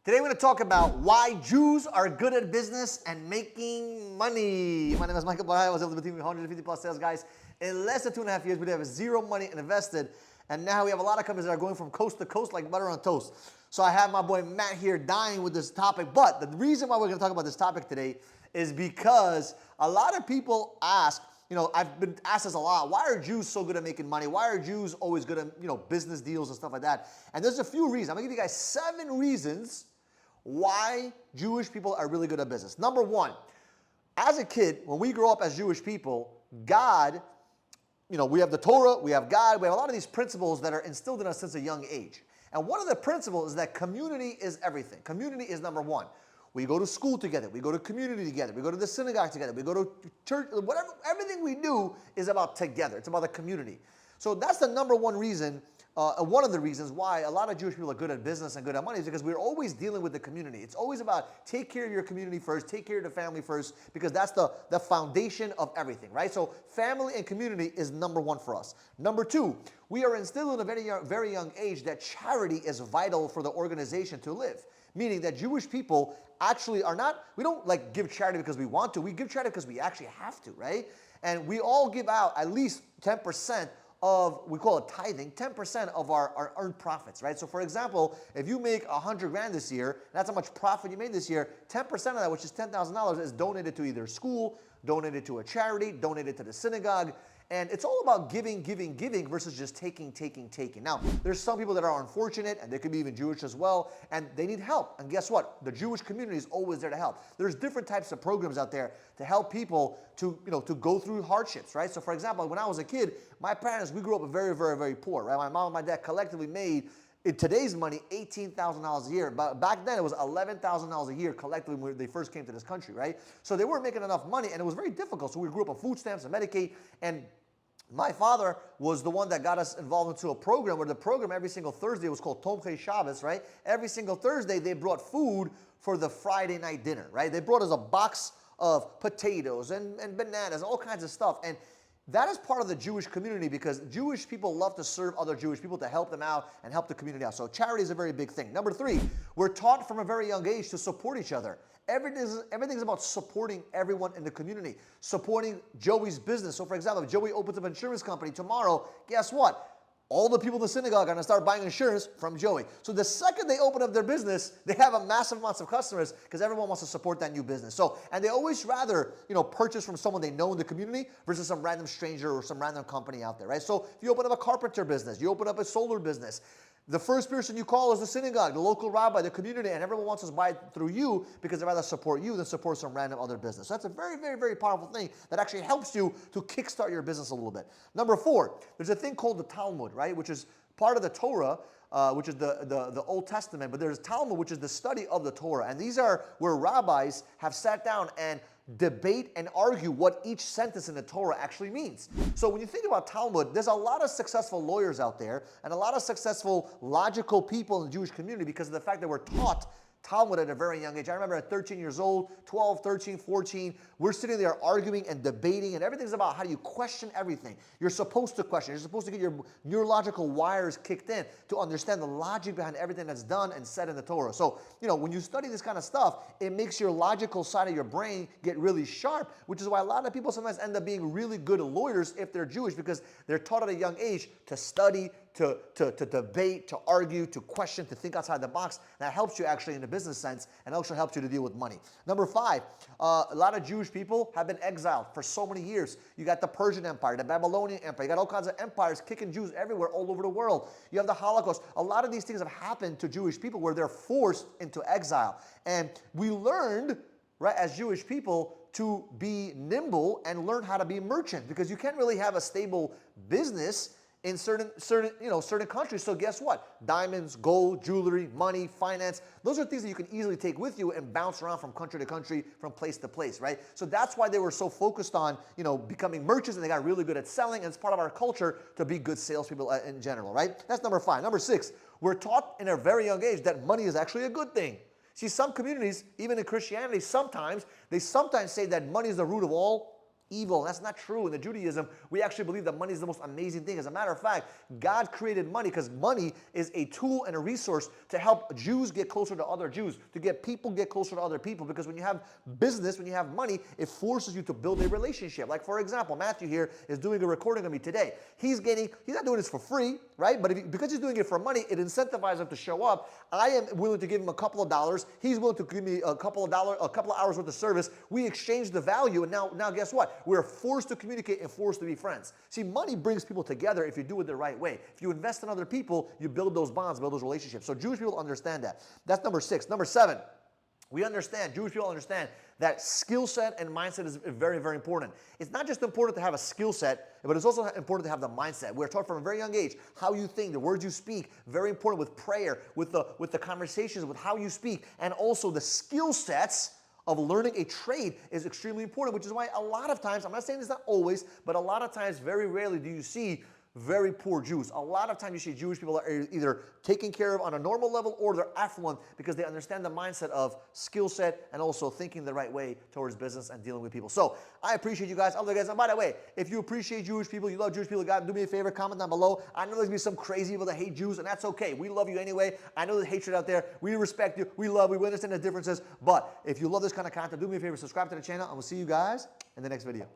Today we're going to talk about why Jews are good at business and making money. My name is Michael Bahai. I was able to between 150 plus sales guys in less than 2.5 years. We have zero money invested, and now we have a lot of companies that are going from coast to coast like butter on toast. So I have my boy Matt here dying with this topic, but the reason why we're going to talk about this topic today is because a lot of people ask, I've been asked this a lot. Why are Jews so good at making money? Why are Jews always good at, business deals and stuff like that? And there's a few reasons. I'm going to give you guys 7 reasons why Jewish people are really good at business. Number one, as a kid, when we grow up as Jewish people, God, we have the Torah, we have God, we have a lot of these principles that are instilled in us since a young age. And one of the principles is that community is everything. Community is number one. We go to school together, we go to community together, we go to the synagogue together, we go to church, whatever, everything we do is about together. It's about the community. So that's the number one reason. One of the reasons why a lot of Jewish people are good at business and good at money is because we're always dealing with the community. It's always about take care of your community first, take care of the family first, because that's the foundation of everything, right? So family and community is number one for us. Number two, we are instilled in a very young age that charity is vital for the organization to live. Meaning that Jewish people actually are not, we don't like give charity because we want to, we give charity because we actually have to, right? And we all give out at least 10% of, we call it tithing, 10% of our earned profits, right? So for example, if you make 100 grand this year, that's how much profit you made this year, 10% of that, which is $10,000, is donated to either school, donated to a charity, donated to the synagogue. And it's all about giving versus just taking. Now, there's some people that are unfortunate, and they could be even Jewish as well, and they need help. And guess what? The Jewish community is always there to help. There's different types of programs out there to help people to go through hardships, right? So for example, when I was a kid, my parents, we grew up very poor, right? My mom and my dad collectively made, in today's money, $18,000 a year. But back then, it was $11,000 a year collectively when they first came to this country, right? So they weren't making enough money, and it was very difficult. So we grew up on food stamps and Medicaid, and my father was the one that got us involved into a program where the program every single Thursday was called Tomchei Shabbos, right? Every single Thursday, they brought food for the Friday night dinner, right? They brought us a box of potatoes and bananas, all kinds of stuff. And that is part of the Jewish community because Jewish people love to serve other Jewish people, to help them out and help the community out. So charity is a very big thing. Number 3, we're taught from a very young age to support each other. Everything's about supporting everyone in the community, supporting Joey's business. So for example, if Joey opens up an insurance company tomorrow, guess what? All the people in the synagogue are going to start buying insurance from Joey. So the second they open up their business, they have a massive amounts of customers because everyone wants to support that new business. So, and they always rather, purchase from someone they know in the community versus some random stranger or some random company out there, right? So if you open up a carpenter business, you open up a solar business, the first person you call is the synagogue, the local rabbi, the community, and everyone wants to buy through you because they'd rather support you than support some random other business. So that's a very powerful thing that actually helps you to kickstart your business a little bit. Number 4, there's a thing called the Talmud, right, which is part of the Torah, which is the Old Testament, but there's Talmud, which is the study of the Torah. And these are where rabbis have sat down and debate and argue what each sentence in the Torah actually means. So when you think about Talmud, there's a lot of successful lawyers out there and a lot of successful logical people in the Jewish community because of the fact that we're taught Talmud at a very young age. I remember at 13 years old, 12, 13, 14, we're sitting there arguing and debating, and everything's about how do you question everything. You're supposed to question. You're supposed to get your neurological wires kicked in to understand the logic behind everything that's done and said in the Torah. So, when you study this kind of stuff, it makes your logical side of your brain get really sharp, which is why a lot of people sometimes end up being really good lawyers if they're Jewish because they're taught at a young age to study, to debate, to argue, to question, to think outside the box. That helps you actually in the business sense and also helps you to deal with money. Number 5, a lot of Jewish people have been exiled for so many years. You got the Persian Empire, the Babylonian Empire. You got all kinds of empires kicking Jews everywhere all over the world. You have the Holocaust. A lot of these things have happened to Jewish people where they're forced into exile. And we learned, right, as Jewish people, to be nimble and learn how to be merchant because you can't really have a stable business in certain countries. So guess what? Diamonds, gold, jewelry, money, finance, those are things that you can easily take with you and bounce around from country to country, from place to place, right? So that's why they were so focused on, becoming merchants, and they got really good at selling, and it's part of our culture to be good salespeople in general, right? That's number 5. Number 6, we're taught in a very young age that money is actually a good thing. See, some communities, even in Christianity, they sometimes say that money is the root of all evil. And that's not true. In the Judaism, we actually believe that money is the most amazing thing. As a matter of fact, God created money because money is a tool and a resource to help Jews get closer to other Jews, to get people get closer to other people. Because when you have business, when you have money, it forces you to build a relationship. Like, for example, Matthew here is doing a recording of me today. He's not doing this for free, right? But because he's doing it for money, it incentivizes him to show up. I am willing to give him a couple of dollars. He's willing to give me a couple of hours worth of service. We exchange the value, and now guess what? We're forced to communicate and forced to be friends. See, money brings people together if you do it the right way. If you invest in other people, you build those bonds, build those relationships. So Jewish people understand that. That's number 6. Number 7, Jewish people understand that skill set and mindset is very, very important. It's not just important to have a skill set, but it's also important to have the mindset. We're taught from a very young age how you think, the words you speak, very important with prayer, with the conversations, with how you speak, and also the skill sets of learning a trade is extremely important, which is why a lot of times, I'm not saying this not always, but a lot of times, very rarely do you see very poor Jews. A lot of times you see Jewish people are either taken care of on a normal level or they're affluent because they understand the mindset of skill set and also thinking the right way towards business and dealing with people. So I appreciate you guys. Other guys, and by the way, if you appreciate Jewish people, you love Jewish people, God, do me a favor, comment down below. I know there's going to be some crazy people that hate Jews, and that's okay. We love you anyway. I know there's hatred out there. We respect you. We love you. We understand the differences. But if you love this kind of content, do me a favor, subscribe to the channel, and we'll see you guys in the next video.